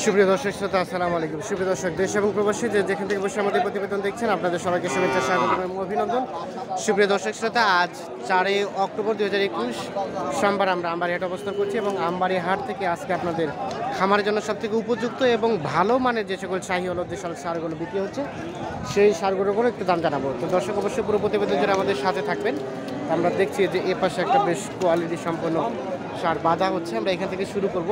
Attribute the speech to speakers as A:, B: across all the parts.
A: সুপ্রিয় দর্শক শ্রোতা আসসালামু আলাইকুম। সুপ্রিয় দর্শক, দেশ এবং প্রবাসী যেখান থেকে বসে আমাদের প্রতিবেদন দেখছেন, আপনাদের সবাইকে শুভেচ্ছা, স্বাগত এবং অভিনন্দন। সুপ্রিয় দর্শক শ্রোতা, আজ 4 অক্টোবর 2021 সোমবার আমরা আমবাড়ি হাট অবস্থান করছি এবং আমবাড়ি হাট থেকে আজকে আপনাদের খামারের জন্য সবথেকে উপযুক্ত এবং ভালো মানের যে সকল শাহিওয়াল দেশাল সারগুলো বিক্রি হচ্ছে সেই সারগুলোর একটু দাম জানাবো। তো দর্শক অবশ্যই পুরো প্রতিবেদন যারা আমাদের সাথে থাকবেন। আমরা দেখছি যে এ পাশে একটা বেশ কোয়ালিটি সম্পন্ন সার বাঁধা হচ্ছে, আমরা এখান থেকে শুরু করব।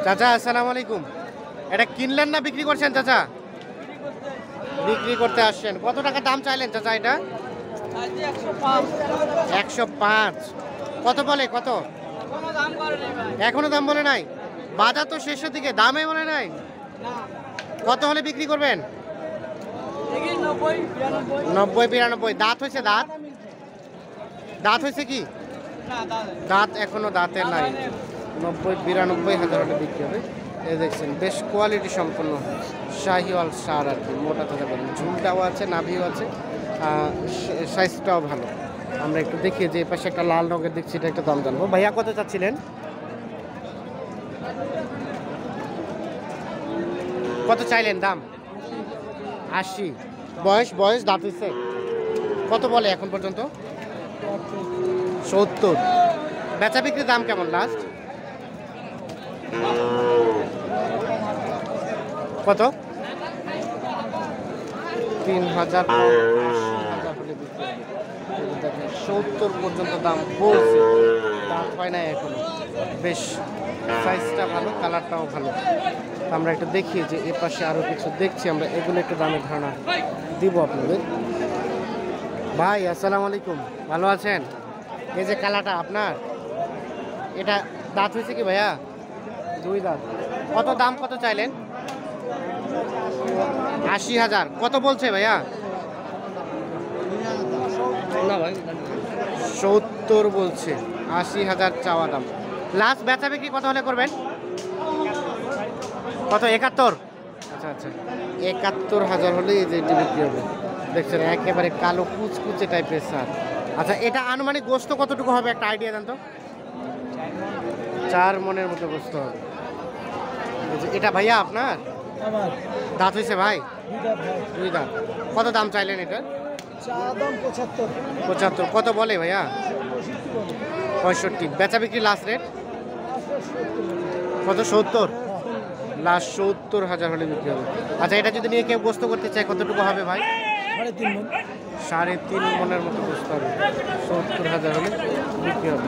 A: চাচা আসসালামু আলাইকুম, এটা কিনলেন না বিক্রি করছেন? চাচা বিক্রি করতে আসছেন। কত টাকা দাম চাইলেন চাচা? এটা 105। কত বলে? কত এখনো দাম বলে নাই? বাজার তো শেষের দিকে, দামে বলে নাই। কত হলে বিক্রি করবেন? 90-92। দাঁত হয়েছে? দাঁত হয়েছে কি? দাঁত এখনো দাঁতে নাই। 90-92 হাজার হলে বিক্রি হবে। এই দেখছেন বেশ কোয়ালিটি সম্পন্ন শাহিওয়াল সার আর কি, মোটা তাজা বলেন, ঝুলটাও আছে, নাভিও আছে, সাইজটাও ভালো। আমরা একটু দেখি যে এ পাশে একটা লাল রঙের দেখছি, এটা একটা দাম জানবো। ভাইয়া কত চাচ্ছিলেন? কত চাইলেন দাম? 80। বয়স দাঁত হয়েছে? কত বলে এখন পর্যন্ত? 70। বেচা বিক্রির দাম কেমন লাস্ট? কত? 3000। 70 পর্যন্ত দাম বলছে, দাম হয় না এখনো। বেশ সাইজটা ভালো, কালারটাও ভালো। আমরা একটু দেখি যে এ পাশে আরো কিছু দেখছি, আমরা এগুলো একটু দামের ধারণা দিব আপনাদের। ভাই আসসালামু আলাইকুম, ভালো আছেন? এই যে কালাটা আপনার, এটা দাঁত হয়েছে কি ভাইয়া? 2 দাঁত। কত দাম কত চাইলেন? 80,000। কত বলছে ভাইয়া? না ভাই 70 বলছে, 80,000 চাওয়া দাম। লাস্ট বেচা বিক্রি কত হলে করবেন? কত? 71। আচ্ছা 71,000 হলে এই যে এটি বিক্রি হবে। দেখছেন একেবারে কালো কুচকুচে টাইপের সার। আচ্ছা, এটা আনুমানিক গোস্ত কতটুকু হবে একটা আইডিয়া দেন তো? 4 মনের মতো গোস্ত হবে। এটা ভাইয়া আপনার? দাঁত হয়েছে ভাই? 2 দাঁত। কত দাম চাইলেন এটা? 75। কত বলে ভাইয়া? 65। বেচা বিক্রি লাস্ট রেট কত? 70। লাস্ট 70,000 হলে বিক্রি হবে। আচ্ছা, এটা যদি নিয়ে কেউ গোস্ত করতে চায় কতটুকু হবে ভাই? 3.5 মনের মতো গোস্ত হবে। 70,000 হলে বিক্রি হবে।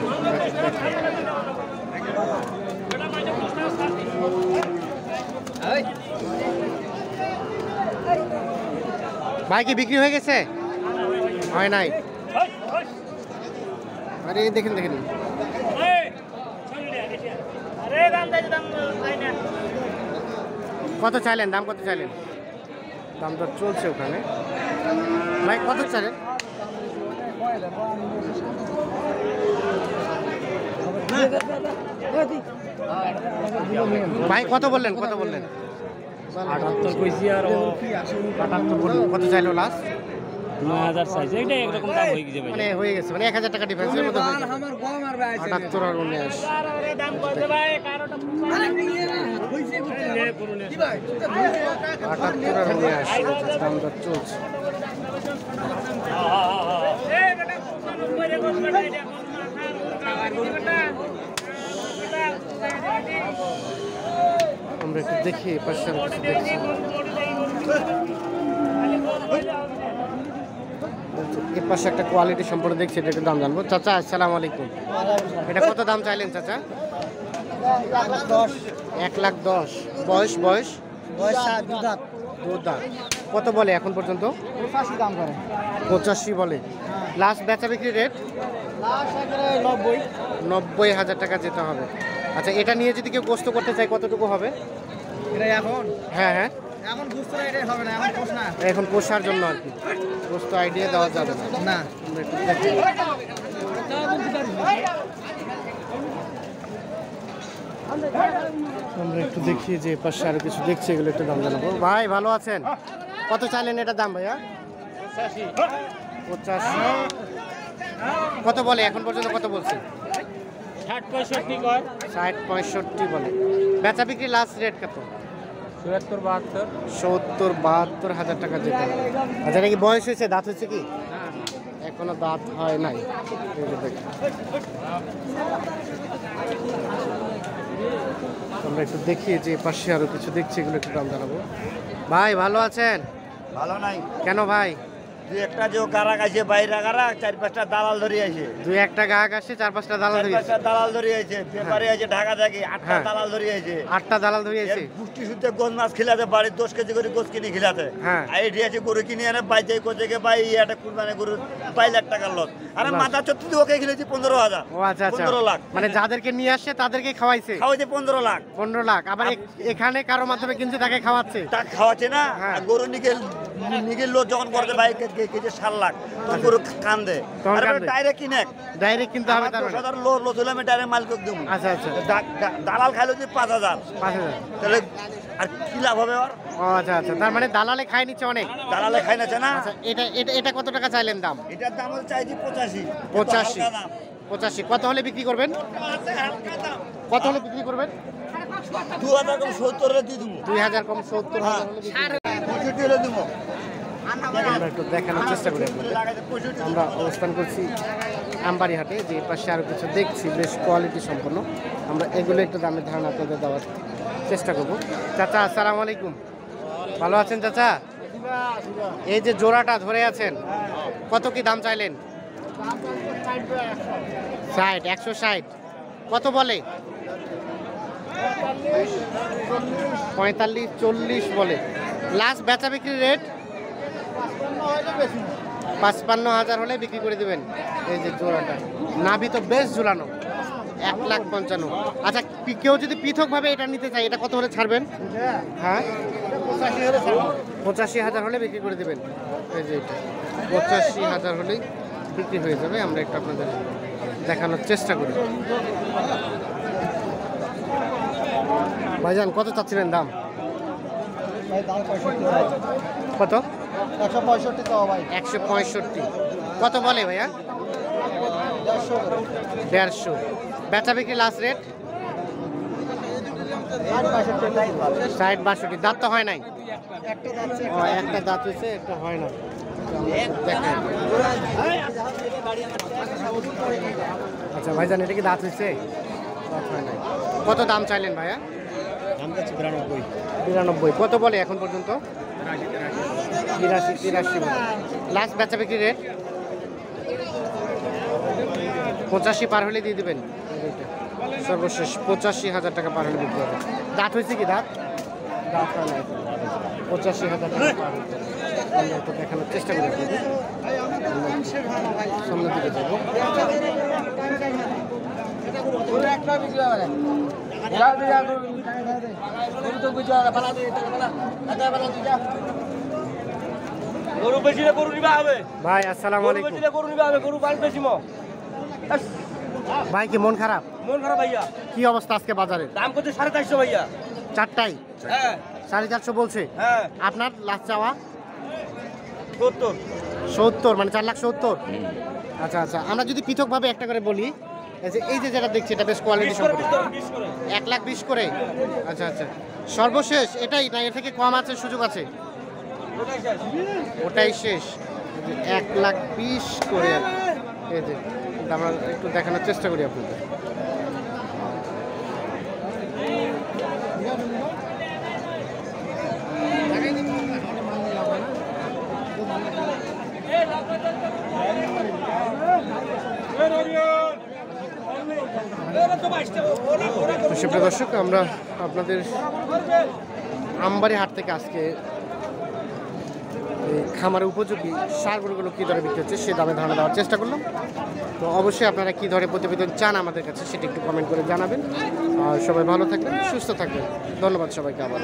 A: ভাই কি বিক্রি হয়ে গেছে? হয় নাই। আরে দেখেন কত চাইলেন? দাম কত চাইলেন? দাম তো চলছে ওখানে। ভাই কত চাইলেন? ভাই কত বললেন?
B: 78 কইছি আর
A: 78 বললেন। কত চাইলো লাস্ট?
B: 9000 চাইছে। এটা একরকম দাম হয়ে গেছে ভাই।
A: মানে হয়ে গেছে, মানে 1000 টাকা ডিফারেন্সের মধ্যে হয়ে গেছে। 78 আর 19। 78 আর 19 দাম দর চলছে। আমরা একটু দেখি পাশে কিছু দেখছি। এর পাশে একটা কোয়ালিটি সম্পর্কে দেখছি, এটা একটু দাম জানবো। চাচা আসসালামু আলাইকুম, এটা কত দাম চাইলেন চাচা? 1,10,000। বয়স 2 দাঁত। কত বলে এখন পর্যন্ত? 85 বলে। লাস্ট বেচা বিক্রি রেট 90,000 টাকা যেতে হবে। আচ্ছা, এটা নিয়ে যদি কেউ গোস্ত করতে চায় কতটুকু হবে? হ্যাঁ এখন পোষার জন্য আর কি, গোস্ত আইডিয়া দেওয়া যাবে না। আমরা একটু দেখি যে পাশে আরো কিছু দেখছি, এগুলো একটু দাম জানাবো। ভাই ভালো আছেন? কত চাইলেন এটা দাম ভাইয়া? 85। কত বলে এখন পর্যন্ত? কত বলছে?
B: 60-65 কয়
A: 60-65 বলে। বেচা বিক্রি লাস্ট রেট কত?
B: 74-72
A: 70-72 হাজার টাকা যেতে হবে। আচ্ছা, এটা কি বয়স হয়েছে, দাঁত হয়েছে কি? এখনো দাঁত হয় নাই। এই যে দেখুন। আমরা একটু দেখি যে পাশে আরো কিছু দেখছি, এগুলো একটু দাম জানাবো। ভাই ভালো আছেন?
C: ভালো নাই।
A: কেন ভাই?
C: দুই একটা যে গারাক আছে, বাইরে গারাক, 4-5টা দালাল ধরে আছে।
A: দুই একটা গ্রাহক আসে, 4-5টা দালাল ধরে
C: 4-5টা দালাল ধরে আছে। ব্যাপারে আছে ঢাকা থেকে 8টা
A: হ্যাঁ।
C: দালাল ধরে আছে।
A: 8টা দালাল ধরে আছে।
C: পুষ্টি শুদ্ধে গোল মাছ খিলাতে, বাড়ির 10 কেজি করে গোস কিনে খিলাতে।
A: হ্যাঁ।
C: আর এটি আছে গরু কিনে এনে বাইতে কোথেকে ভাই একটা কুরবানি গরু 2 লাখ টাকার লস। আরে
A: লস।
C: মাথা চত্তি ওকে খিলেছি 15,000।
A: ও আচ্ছা আচ্ছা,
C: 15 লাখ।
A: মানে যাদেরকে নিয়ে আসছে তাদেরকে খাওয়াইছে
C: খাওয়াইছে 15 লাখ।
A: 15 লাখ। আবার এখানে কারো মাধ্যমে কিনছে, তাকে খাওয়াচ্ছে।
C: তা খাওয়াচ্ছে না।
A: হ্যাঁ।
C: আর গরু নিগের লোক যখন করতে ভাই কেজি 7 লাখ, তখন গরু কান্দে।
A: তখন
C: আরে
A: কান্দে।
C: ডাইরেক্ট কিনে
A: ডাইরেক্ট কিনতে হবে তার মানে।
C: 10,000 লোস হলে আমি ডাইরেক্ট মালিক দেবো।
A: আচ্ছা আচ্ছা,
C: দালাল খাইলো যে 5,000,
A: 5,000।
C: তাহলে আর কি লাভ হবে? আর
A: ও আচ্ছা আচ্ছা, তার মানে দালালে খাই নিচ্ছে অনেক।
C: দালালে খাই নাছে না।
A: আচ্ছা, এটা এটা এটা কত টাকা চাইলেন দাম?
C: এটার দাম চাইছি 85।
A: 85।
C: হালকা দাম।
A: 85। কত হলে বিক্রি করবেন? কত হলে বিক্রি করবেন?
C: 2,000 কম 70 রে দিয়ে দেবো।
A: 2000 কম 70,000 হলে বিক্রি করবেন।
C: 65 রে দেবো।
A: আমরা একটু দেখানোর চেষ্টা করি আপনাদের।
C: লাগাইতে 65
A: আমরা অবস্থান করছি আমবাড়ি হাটে, যে পাশে আরও কিছু দেখছি বেশ কোয়ালিটি সম্পন্ন। আমরা এগুলো একটু দামের ধারণা আপনাদের দেওয়ার চেষ্টা করব। চাচা আসসালামু আলাইকুম, ভালো আছেন চাচা? এই যে জোড়াটা ধরে আছেন, কত কি দাম চাইলেন? 60, 160। কত বলে? 45, 40 বলে। লাস্ট বেচা বিক্রির রেট 55,000 হলে বিক্রি করে দেবেন। এই যে জোড়াটা, নাভি তো বেশ ঝুলানো। 1,55,000। আচ্ছা, কেউ যদি পৃথকভাবে এটা নিতে চায়, এটা কত হলে ছাড়বেন? হ্যাঁ, 85,000 হলে বিক্রি করে দেবেন। এই যে এটা 85,000 হলেই বিক্রি হয়ে যাবে। আমরা একটু আপনাদের দেখানোর চেষ্টা করি। ভাইজান কত চাচ্ছিলেন দাম? কত?
C: 165 টাকা ভাই।
A: 165। কত বলে ভাইয়া? 150। বেচা বিক্রি লাস্ট রেট 60-62। দাঁত তো হয় নাই? ও, একটা দাঁত হয়েছে, একটা হয় না। দেখেন। আচ্ছা ভাইজান, এটা কি দাঁত হয়েছে? দাঁত হয় নাই। কত দাম চাইলেন ভাইয়া?
B: দাম চাচ্ছি 92।
A: 92। কত বলে এখন পর্যন্ত? 83 বলে। লাস্ট বেচা বিক্রি রেট 85 পার হলে দিয়ে দেবেন। সর্বশেষ 85,000 টাকা পার হলে বিক্রি হবে। দাঁত হয়েছে কি? দাঁত হয় নাই। 85,000 টাকা পার হলে আমরা একটু দেখানোর চেষ্টা করি আপনাদের। সামনের দিকে যাবো।
C: গরু বেশিলে গরু নিবা হবে।
A: ভাই আসসালামু আলাইকুম।
C: গরু নিবা হবে, গরু বাল বেশি মো।
A: ভাই কি মন খারাপ?
C: মন খারাপ ভাইয়া।
A: কি অবস্থা আজকে বাজারে?
C: দাম কত? 450 ভাইয়া।
A: চারটাই
C: হ্যাঁ
A: 450 বলছে।
C: হ্যাঁ।
A: আপনার লাস্ট চাওয়া
C: 70।
A: 70, মানে 4,70,000। আচ্ছা আচ্ছা, আমরা যদি পৃথকভাবে একটা করে বলি, এই যে যেটা দেখছি, এটা বেশ কোয়ালিটি সম্পন্ন। 1,20,000 করে। আচ্ছা আচ্ছা, সর্বশেষ এটাই না? এর থেকে কম আছে, সুযোগ আছে? ওটাই শেষ। 1,20,000 করে। এই যে আমরা একটু দেখানোর চেষ্টা করি আপনাদের। সুপ্রিয় দর্শক, আমরা আপনাদের আমবাড়ি হাট থেকে আজকে খামারের উপযোগী সার গরুগুলো কী দরে বিক্রি হচ্ছে সে দামে ধারণা দেওয়ার চেষ্টা করলাম। তো অবশ্যই আপনারা কী ধরে প্রতিবেদন চান আমাদের কাছে, সেটা একটু কমেন্ট করে জানাবেন। আর সবাই ভালো থাকবেন, সুস্থ থাকবেন। ধন্যবাদ সবাইকে আবার।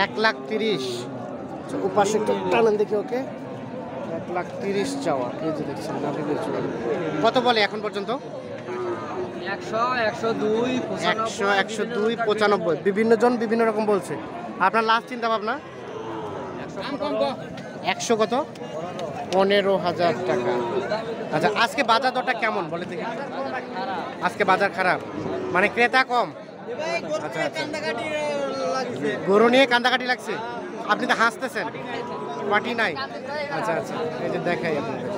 A: 1,30,000। উপাসে একটু টানেন দেখি, ওকে। 1,30,000 চাওয়া। এই যে দেখছেন, কত বলে এখন পর্যন্ত?
B: 100, 102,
A: 100, 102, 95। বিভিন্ন জন বিভিন্ন রকম বলছে। আপনার লাস্ট চিন্তা ভাবনা? 100 কত? 15,000 টাকা। আচ্ছা, আজকে বাজার দরটা কেমন বলে দেখি? আজকে বাজার খারাপ, মানে ক্রেতা কম। আচ্ছা আচ্ছা, গরু নিয়ে কান্দাকাটি লাগছে। আপনি তো হাসতেছেন, পাটি নাই। আচ্ছা আচ্ছা, এই যে দেখাই আপনাদের।